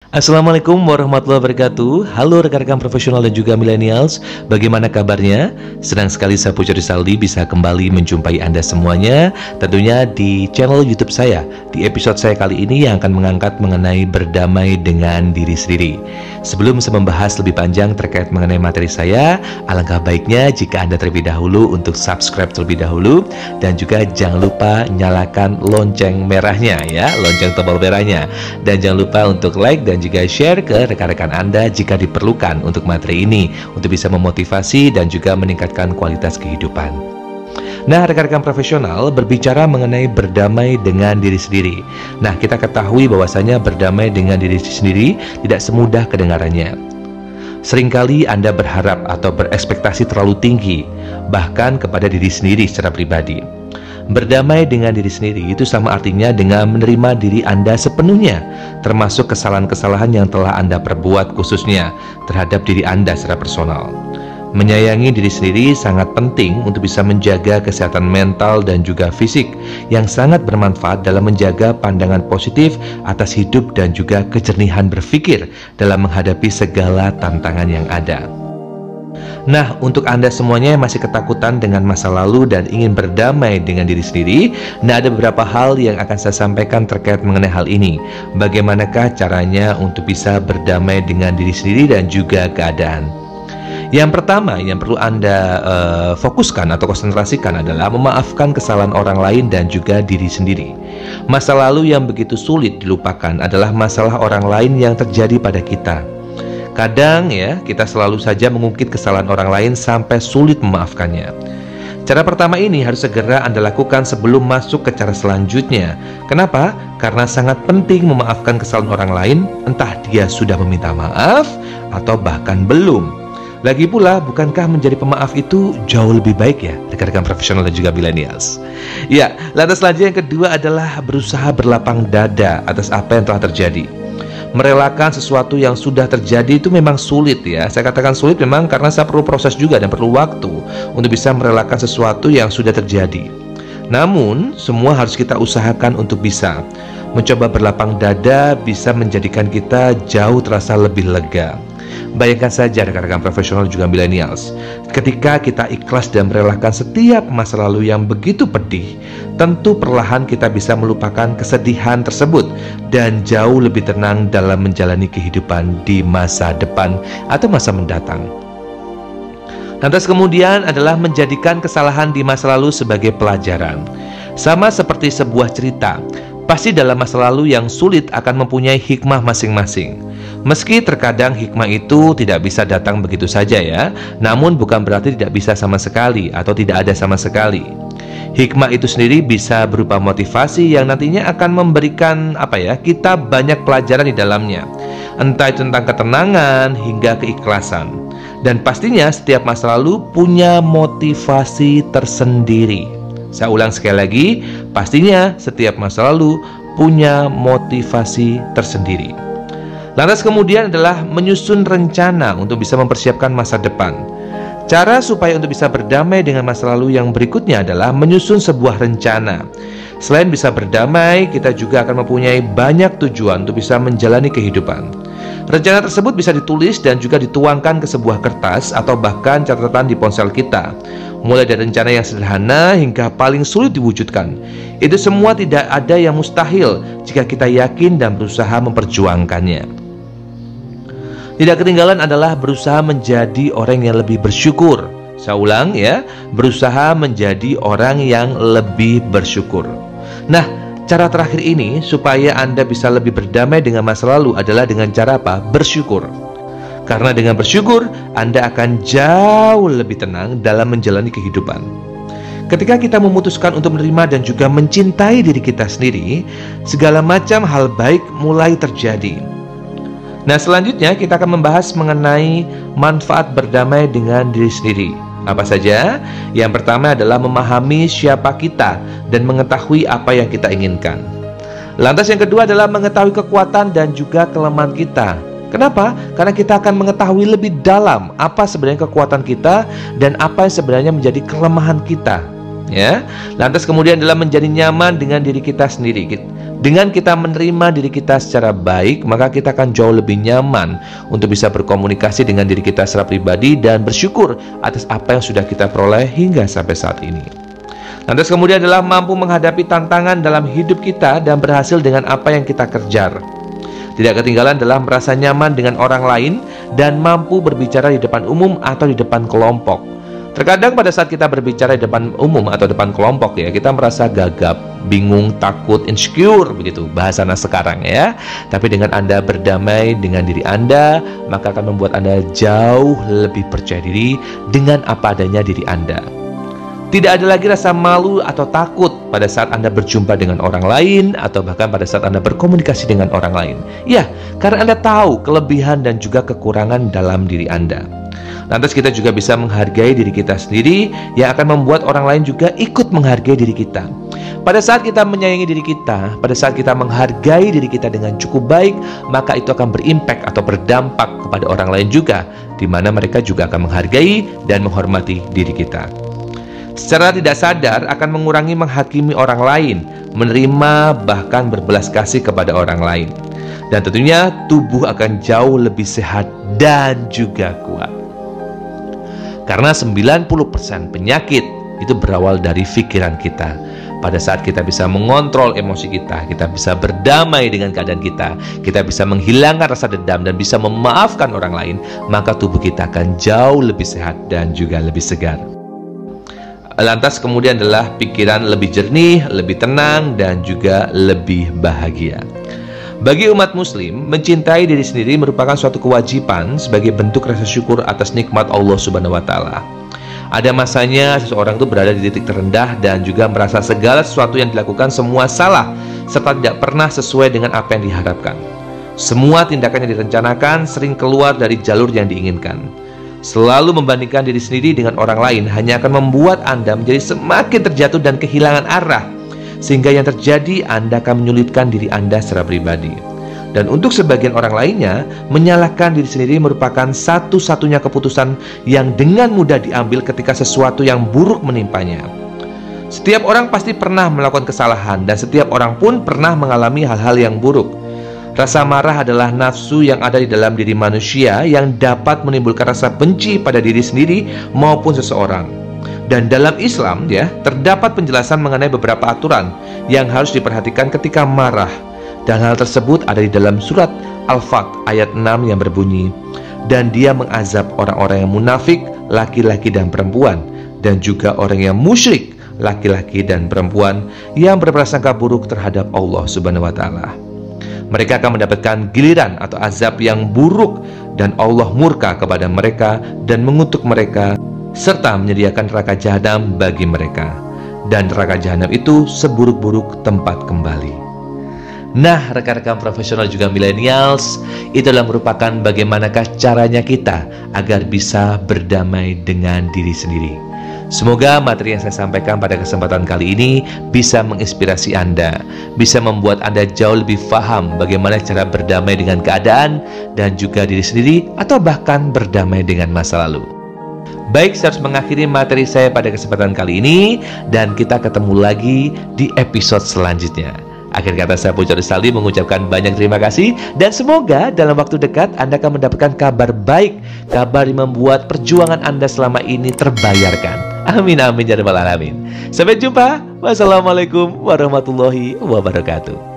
Assalamualaikum warahmatullahi wabarakatuh. Halo rekan-rekan profesional dan juga millennials. Bagaimana kabarnya? Senang sekali saya Pujo Rizaldi bisa kembali menjumpai Anda semuanya, tentunya di channel YouTube saya. Di episode saya kali ini yang akan mengangkat mengenai berdamai dengan diri sendiri. Sebelum saya membahas lebih panjang terkait mengenai materi saya, alangkah baiknya jika Anda terlebih dahulu untuk subscribe terlebih dahulu, dan juga jangan lupa nyalakan lonceng merahnya ya, lonceng tombol merahnya. Dan jangan lupa untuk like dan juga share ke rekan-rekan Anda jika diperlukan untuk materi ini, untuk bisa memotivasi dan juga meningkatkan kualitas kehidupan. Nah, rekan-rekan profesional, berbicara mengenai berdamai dengan diri sendiri. Nah, kita ketahui bahwasanya berdamai dengan diri sendiri tidak semudah kedengarannya. Seringkali Anda berharap atau berekspektasi terlalu tinggi, bahkan kepada diri sendiri secara pribadi. Berdamai dengan diri sendiri itu sama artinya dengan menerima diri Anda sepenuhnya, termasuk kesalahan-kesalahan yang telah Anda perbuat khususnya terhadap diri Anda secara personal. Menyayangi diri sendiri sangat penting untuk bisa menjaga kesehatan mental dan juga fisik yang sangat bermanfaat dalam menjaga pandangan positif atas hidup dan juga kejernihan berpikir dalam menghadapi segala tantangan yang ada. Nah, untuk Anda semuanya yang masih ketakutan dengan masa lalu dan ingin berdamai dengan diri sendiri, nah ada beberapa hal yang akan saya sampaikan terkait mengenai hal ini. Bagaimanakah caranya untuk bisa berdamai dengan diri sendiri dan juga keadaan? Yang pertama yang perlu Anda fokuskan atau konsentrasikan adalah memaafkan kesalahan orang lain dan juga diri sendiri. Masa lalu yang begitu sulit dilupakan adalah masalah orang lain yang terjadi pada kita. Kadang ya, kita selalu saja mengungkit kesalahan orang lain sampai sulit memaafkannya. Cara pertama ini harus segera Anda lakukan sebelum masuk ke cara selanjutnya. Kenapa? Karena sangat penting memaafkan kesalahan orang lain, entah dia sudah meminta maaf atau bahkan belum. Lagi pula, bukankah menjadi pemaaf itu jauh lebih baik ya, rekan-rekan profesional dan juga millennials? Ya, lantas selanjutnya yang kedua adalah berusaha berlapang dada atas apa yang telah terjadi. Merelakan sesuatu yang sudah terjadi itu memang sulit ya. Saya katakan sulit memang karena saya perlu proses juga dan perlu waktu untuk bisa merelakan sesuatu yang sudah terjadi. Namun, semua harus kita usahakan untuk bisa. Mencoba berlapang dada bisa menjadikan kita jauh terasa lebih lega. Bayangkan saja rekan-rekan profesional juga millennials, ketika kita ikhlas dan merelakan setiap masa lalu yang begitu pedih, tentu perlahan kita bisa melupakan kesedihan tersebut dan jauh lebih tenang dalam menjalani kehidupan di masa depan atau masa mendatang. Lantas kemudian adalah menjadikan kesalahan di masa lalu sebagai pelajaran. Sama seperti sebuah cerita, pasti dalam masa lalu yang sulit akan mempunyai hikmah masing-masing. Meski terkadang hikmah itu tidak bisa datang begitu saja ya, namun bukan berarti tidak bisa sama sekali atau tidak ada sama sekali. Hikmah itu sendiri bisa berupa motivasi yang nantinya akan memberikan kita banyak pelajaran di dalamnya. Entah itu tentang ketenangan hingga keikhlasan. Dan pastinya setiap masa lalu punya motivasi tersendiri. Saya ulang sekali lagi, pastinya setiap masa lalu punya motivasi tersendiri. Lantas kemudian adalah menyusun rencana untuk bisa mempersiapkan masa depan. Cara supaya untuk bisa berdamai dengan masa lalu yang berikutnya adalah menyusun sebuah rencana. Selain bisa berdamai, kita juga akan mempunyai banyak tujuan untuk bisa menjalani kehidupan. Rencana tersebut bisa ditulis dan juga dituangkan ke sebuah kertas atau bahkan catatan di ponsel kita. Mulai dari rencana yang sederhana hingga paling sulit diwujudkan. Itu semua tidak ada yang mustahil jika kita yakin dan berusaha memperjuangkannya. Tidak ketinggalan adalah berusaha menjadi orang yang lebih bersyukur. Saya ulang ya, berusaha menjadi orang yang lebih bersyukur. Nah, cara terakhir ini supaya Anda bisa lebih berdamai dengan masa lalu adalah dengan cara apa? Bersyukur. Karena dengan bersyukur, Anda akan jauh lebih tenang dalam menjalani kehidupan. Ketika kita memutuskan untuk menerima dan juga mencintai diri kita sendiri, segala macam hal baik mulai terjadi. Nah, selanjutnya kita akan membahas mengenai manfaat berdamai dengan diri sendiri. Apa saja? Yang pertama adalah memahami siapa kita dan mengetahui apa yang kita inginkan. Lantas yang kedua adalah mengetahui kekuatan dan juga kelemahan kita. Kenapa? Karena kita akan mengetahui lebih dalam apa sebenarnya kekuatan kita dan apa yang sebenarnya menjadi kelemahan kita. ya. Lantas kemudian adalah menjadi nyaman dengan diri kita sendiri. Dengan kita menerima diri kita secara baik, maka kita akan jauh lebih nyaman untuk bisa berkomunikasi dengan diri kita secara pribadi dan bersyukur atas apa yang sudah kita peroleh hingga sampai saat ini. Lantas kemudian adalah mampu menghadapi tantangan dalam hidup kita dan berhasil dengan apa yang kita kejar. Tidak ketinggalan adalah merasa nyaman dengan orang lain dan mampu berbicara di depan umum atau di depan kelompok. Terkadang pada saat kita berbicara di depan umum atau depan kelompok ya, kita merasa gagap, bingung, takut, insecure, begitu bahasa anak sekarang ya. Tapi dengan Anda berdamai dengan diri Anda, maka akan membuat Anda jauh lebih percaya diri dengan apa adanya diri Anda. Tidak ada lagi rasa malu atau takut pada saat Anda berjumpa dengan orang lain atau bahkan pada saat Anda berkomunikasi dengan orang lain. Ya, karena Anda tahu kelebihan dan juga kekurangan dalam diri Anda. Lantas kita juga bisa menghargai diri kita sendiri yang akan membuat orang lain juga ikut menghargai diri kita. Pada saat kita menyayangi diri kita, pada saat kita menghargai diri kita dengan cukup baik, maka itu akan berimpact atau berdampak kepada orang lain juga, di mana mereka juga akan menghargai dan menghormati diri kita. Secara tidak sadar akan mengurangi menghakimi orang lain, menerima bahkan berbelas kasih kepada orang lain. Dan tentunya tubuh akan jauh lebih sehat dan juga kuat. Karena 90% penyakit itu berawal dari pikiran kita. Pada saat kita bisa mengontrol emosi kita bisa berdamai dengan keadaan kita bisa menghilangkan rasa dendam dan bisa memaafkan orang lain, maka tubuh kita akan jauh lebih sehat dan juga lebih segar. Lantas kemudian adalah pikiran lebih jernih, lebih tenang, dan juga lebih bahagia. Bagi umat muslim, mencintai diri sendiri merupakan suatu kewajiban sebagai bentuk rasa syukur atas nikmat Allah Subhanahu wa Ta'ala. Ada masanya seseorang itu berada di titik terendah dan juga merasa segala sesuatu yang dilakukan semua salah serta tidak pernah sesuai dengan apa yang diharapkan. Semua tindakan yang direncanakan sering keluar dari jalur yang diinginkan. Selalu membandingkan diri sendiri dengan orang lain hanya akan membuat Anda menjadi semakin terjatuh dan kehilangan arah. Sehingga yang terjadi Anda akan menyulitkan diri Anda secara pribadi. Dan untuk sebagian orang lainnya, menyalahkan diri sendiri merupakan satu-satunya keputusan yang dengan mudah diambil ketika sesuatu yang buruk menimpanya. Setiap orang pasti pernah melakukan kesalahan dan setiap orang pun pernah mengalami hal-hal yang buruk. Rasa marah adalah nafsu yang ada di dalam diri manusia yang dapat menimbulkan rasa benci pada diri sendiri maupun seseorang. Dan dalam Islam ya, terdapat penjelasan mengenai beberapa aturan yang harus diperhatikan ketika marah. Dan hal tersebut ada di dalam surat Al-Fat ayat 6 yang berbunyi, dan dia mengazab orang-orang yang munafik, laki-laki dan perempuan, dan juga orang yang musyrik, laki-laki dan perempuan, yang berprasangka buruk terhadap Allah Subhanahu wa Ta'ala. Mereka akan mendapatkan giliran atau azab yang buruk, dan Allah murka kepada mereka dan mengutuk mereka, serta menyediakan neraka jahanam bagi mereka. Dan neraka jahanam itu seburuk-buruk tempat kembali. Nah, rekan-rekan profesional juga millennials, itulah merupakan bagaimanakah caranya kita agar bisa berdamai dengan diri sendiri. Semoga materi yang saya sampaikan pada kesempatan kali ini bisa menginspirasi Anda, bisa membuat Anda jauh lebih paham bagaimana cara berdamai dengan keadaan dan juga diri sendiri, atau bahkan berdamai dengan masa lalu. Baik, saya harus mengakhiri materi saya pada kesempatan kali ini, dan kita ketemu lagi di episode selanjutnya. Akhir kata, saya Pujo Rizaldi mengucapkan banyak terima kasih, dan semoga dalam waktu dekat Anda akan mendapatkan kabar baik, kabar yang membuat perjuangan Anda selama ini terbayarkan. Amin amin ya rabbal alamin. Sampai jumpa. Wassalamualaikum warahmatullahi wabarakatuh.